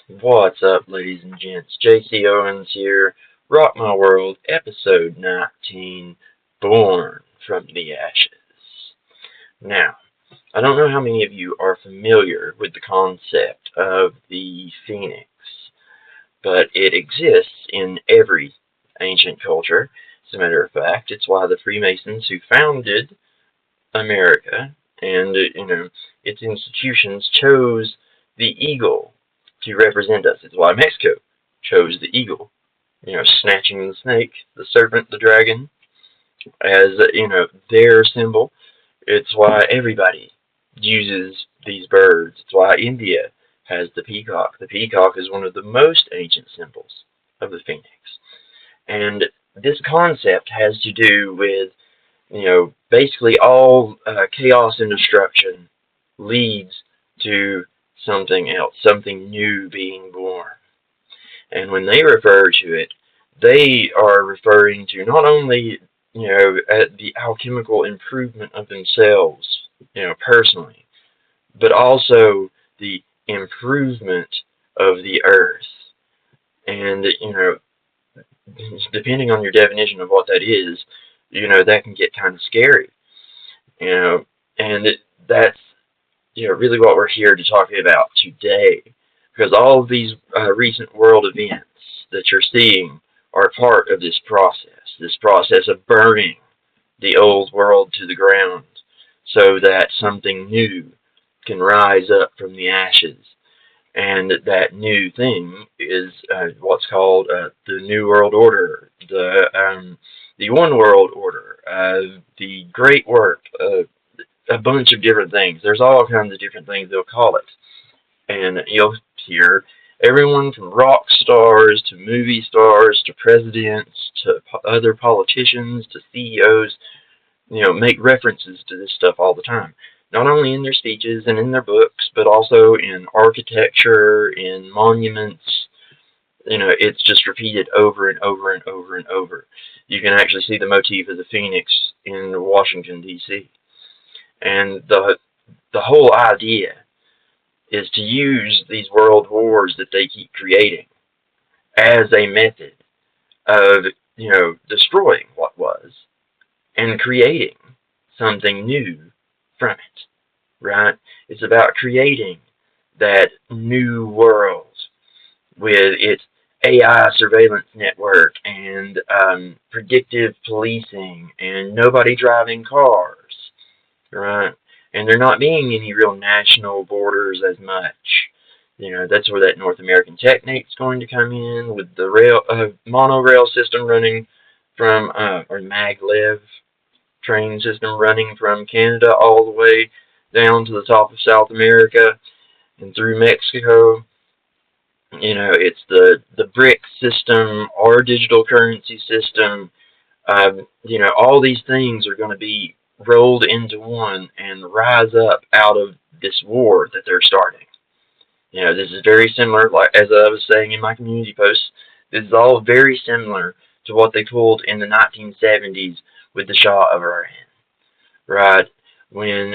What's up, ladies and gents? JC Owens here, Rockmyworld, episode 19, Born from the Ashes. Now, I don't know how many of you are familiar with the concept of the phoenix, but it exists in every ancient culture. As a matter of fact, it's why the Freemasons who founded America and, its institutions chose the eagle to represent us. It's why Mexico chose the eagle, snatching the snake, the serpent, the dragon as, their symbol. It's why everybody uses these birds. It's why India has the peacock. The peacock is one of the most ancient symbols of the phoenix. And this concept has to do with, basically all chaos and destruction leads to something else, something new being born. And when they refer to it, they are referring to not only, the alchemical improvement of themselves, personally, but also the improvement of the earth. And, depending on your definition of what that is, that can get kind of scary, and that's, really what we're here to talk about today, because all of these recent world events that you're seeing are part of this process of burning the old world to the ground so that something new can rise up from the ashes. And that new thing is what's called the New World Order, the One World Order, the Great Work, a bunch of different things. There's all kinds of different things they'll call it. And you'll hear everyone from rock stars to movie stars to presidents to other politicians to CEOs, make references to this stuff all the time. Not only in their speeches and in their books, but also in architecture, in monuments. It's just repeated over and over and over and over. You can actually see the motif of the phoenix in Washington, D.C. And the whole idea is to use these world wars that they keep creating as a method of, destroying what was and creating something new from it, right? It's about creating that new world with its AI surveillance network and predictive policing and nobody driving cars, right? And there not being any real national borders as much. That's where that North American technique's going to come in with the monorail system running from, or maglev train system running from Canada all the way down to the top of South America and through Mexico. It's the BRIC system, our digital currency system. All these things are going to be rolled into one and rise up out of this war that they're starting. This is very similar, like as I was saying in my community posts, this is all very similar to what they pulled in the 1970s with the Shah of Iran, right? When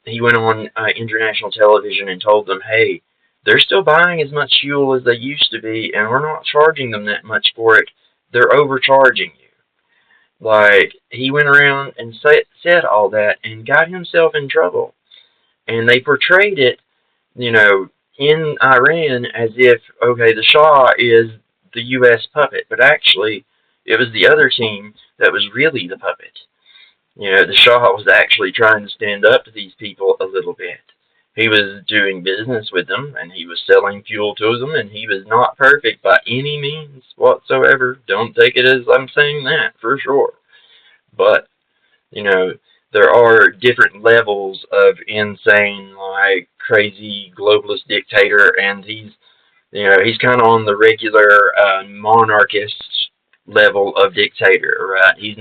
he went on international television and told them, hey, they're still buying as much fuel as they used to be, and we're not charging them that much for it. They're overcharging you. Like, he went around and said all that and got himself in trouble. And they portrayed it, in Iran as if, okay, the Shah is the U.S. puppet, but actually it was the other team that was really the puppet. The Shah was actually trying to stand up to these people a little bit. He was doing business with them, and he was selling fuel to them, and he was not perfect by any means whatsoever. Don't take it as I'm saying that, for sure. But, there are different levels of insane, like, crazy globalist dictator, and he's kind of on the regular monarchist level of dictator, right? He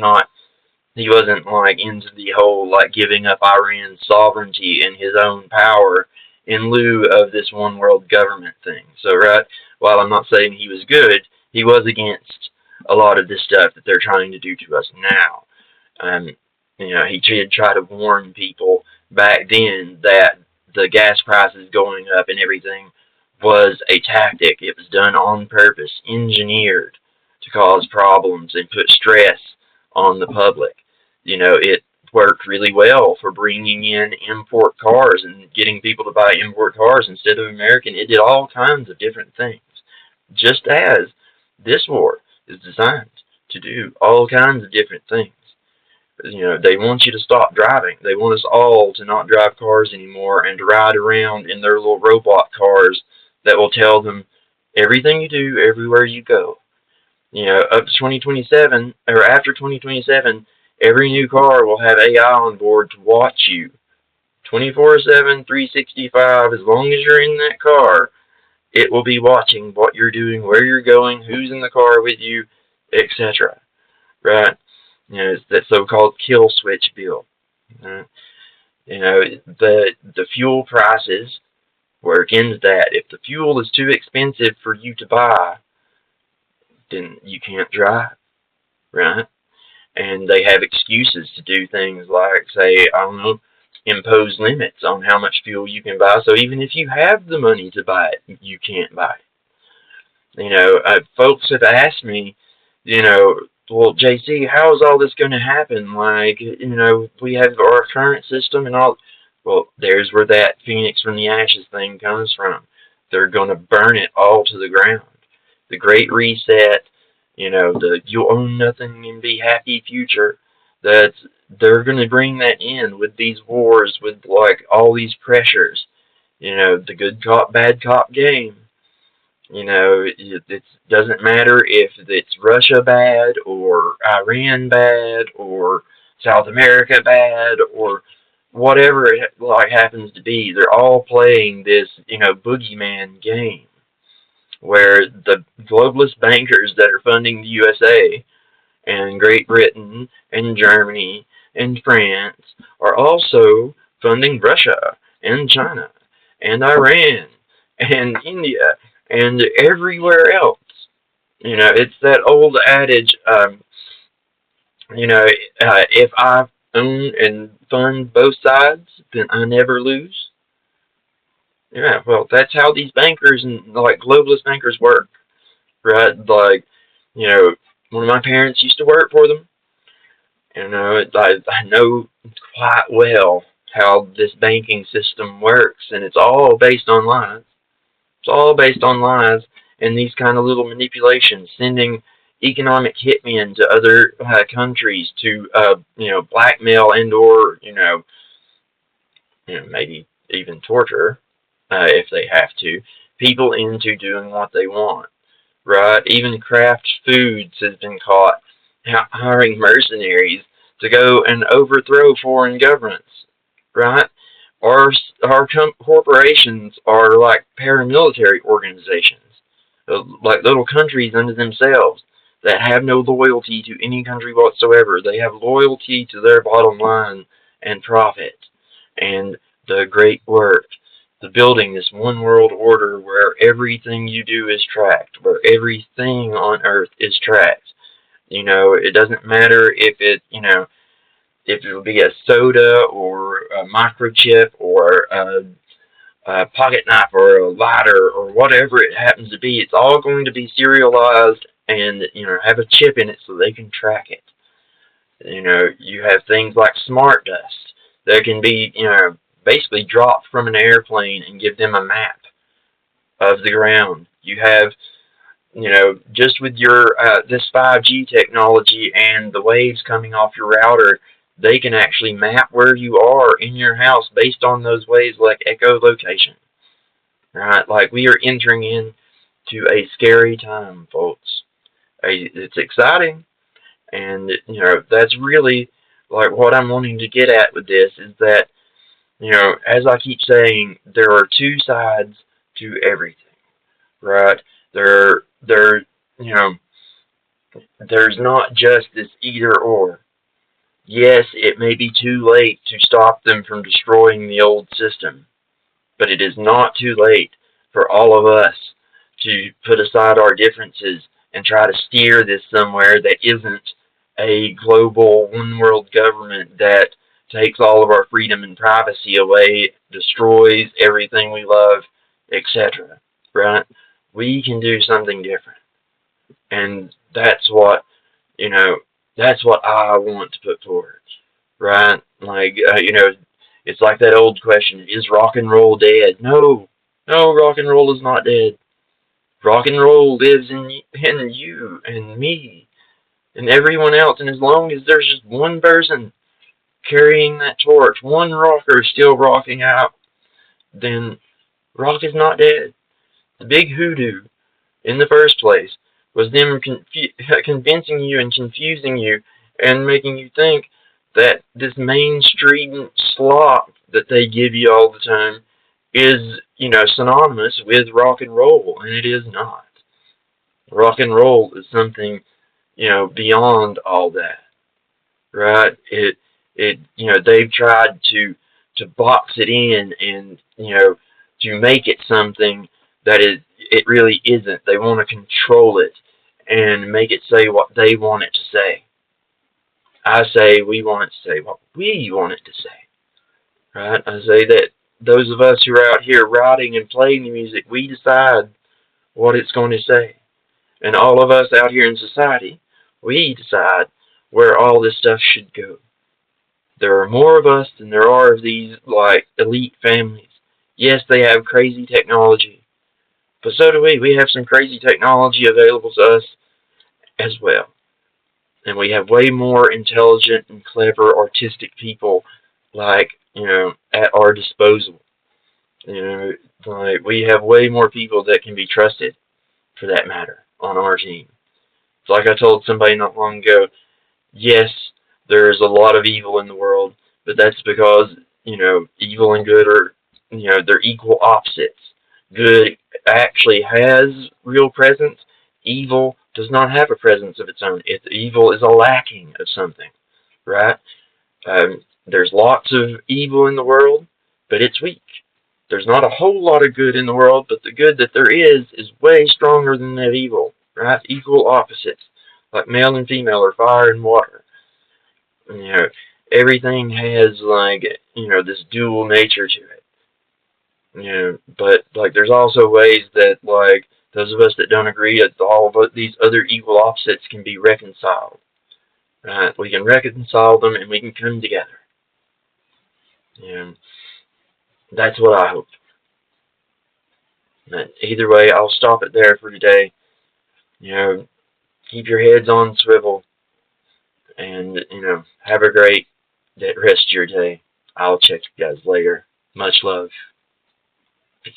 wasn't, like, into the whole, like, giving up Iran's sovereignty and his own power in lieu of this one world government thing. So, right, while I'm not saying he was good, he was against a lot of this stuff that they're trying to do to us now. He did try to warn people back then that the gas prices going up and everything was a tactic. It was done on purpose, engineered to cause problems and put stress on the public. It worked really well for bringing in import cars and getting people to buy import cars instead of American. It did all kinds of different things, just as this war is designed to do all kinds of different things. They want you to stop driving. They want us all to not drive cars anymore and to ride around in their little robot cars that will tell them everything you do, everywhere you go. Up to 2027, or after 2027, every new car will have AI on board to watch you 24/7, 365. As long as you're in that car, it will be watching what you're doing, where you're going, who's in the car with you, etc. Right? It's that so-called kill switch bill. The fuel prices work into that. If the fuel is too expensive for you to buy, then you can't drive, right? And they have excuses to do things like, say, I don't know, impose limits on how much fuel you can buy. So even if you have the money to buy it, you can't buy it. Folks have asked me, well, JC, how is all this going to happen? Like, we have our current system and all. Well, there's where that phoenix from the ashes thing comes from. They're going to burn it all to the ground. The Great Reset, the you'll own nothing and be happy future. They're going to bring that in with these wars, with like all these pressures. The good cop, bad cop game. It doesn't matter if it's Russia bad or Iran bad or South America bad or whatever it happens to be. They're all playing this, boogeyman game where the globalist bankers that are funding the USA and Great Britain and Germany and France are also funding Russia and China and Iran and India and everywhere else. It's that old adage, if I own and fund both sides, then I never lose. Yeah, well, that's how these bankers and globalist bankers work, right? One of my parents used to work for them. I know quite well how this banking system works, and it's all based on lies. It's all based on lies and these kind of little manipulations, sending economic hitmen to other countries to, blackmail and or, maybe even torture, if they have to, people into doing what they want, right? Even Kraft Foods has been caught hiring mercenaries to go and overthrow foreign governments, right? Our corporations are like paramilitary organizations, like little countries unto themselves that have no loyalty to any country whatsoever. They have loyalty to their bottom line and profit and the great work, the building this one world order where everything you do is tracked, where everything on earth is tracked. It doesn't matter if if it will be a soda or a microchip or a pocket knife or a lighter or whatever it happens to be. It's all going to be serialized and have a chip in it so they can track it. You have things like smart dust that can be basically dropped from an airplane and give them a map of the ground. You have just with your this 5G technology and the waves coming off your router, they can actually map where you are in your house based on those waves, like echolocation. Right? Like, we are entering into a scary time, folks. It's exciting, and that's really like what I'm wanting to get at with this is that as I keep saying, there are two sides to everything, right? There's not just this either or. Yes, it may be too late to stop them from destroying the old system, but it is not too late for all of us to put aside our differences and try to steer this somewhere that isn't a global one-world government that takes all of our freedom and privacy away, destroys everything we love, etc. right? We can do something different. And that's what, you know, that's what I want to put forward, right? Like, it's like that old question, is rock and roll dead? No, no, rock and roll is not dead. Rock and roll lives in you and me and everyone else, and as long as there's just one person carrying that torch, one rocker still rocking out, then rock is not dead. The big hoodoo, in the first place, was them convincing you and confusing you and making you think that this mainstream slop that they give you all the time is, synonymous with rock and roll, and it is not. Rock and roll is something, beyond all that, right? They've tried to box it in and, to make it something that it really isn't. They want to control it and make it say what they want it to say. I say we want it to say what we want it to say, right? I say that those of us who are out here writing and playing the music, we decide what it's going to say. And all of us out here in society, we decide where all this stuff should go. There are more of us than there are of these, like, elite families. Yes, they have crazy technology, but so do we. We have some crazy technology available to us as well. And we have way more intelligent and clever, artistic people, like, at our disposal. Like, we have way more people that can be trusted, for that matter, on our team. It's like I told somebody not long ago, yes, there's a lot of evil in the world, but that's because, evil and good are, they're equal opposites. Good actually has real presence. Evil does not have a presence of its own. Evil is a lacking of something, right? There's lots of evil in the world, but it's weak. There's not a whole lot of good in the world, but the good that there is way stronger than that evil, right? Equal opposites, like male and female, or fire and water. Everything has, like, this dual nature to it. But, like, there's also ways that, like, those of us that don't agree that all of these other equal opposites can be reconciled. Right? We can reconcile them and we can come together. That's what I hope. But either way, I'll stop it there for today. Keep your heads on swivel and, have a great rest of your day. I'll check you guys later. Much love. Peace.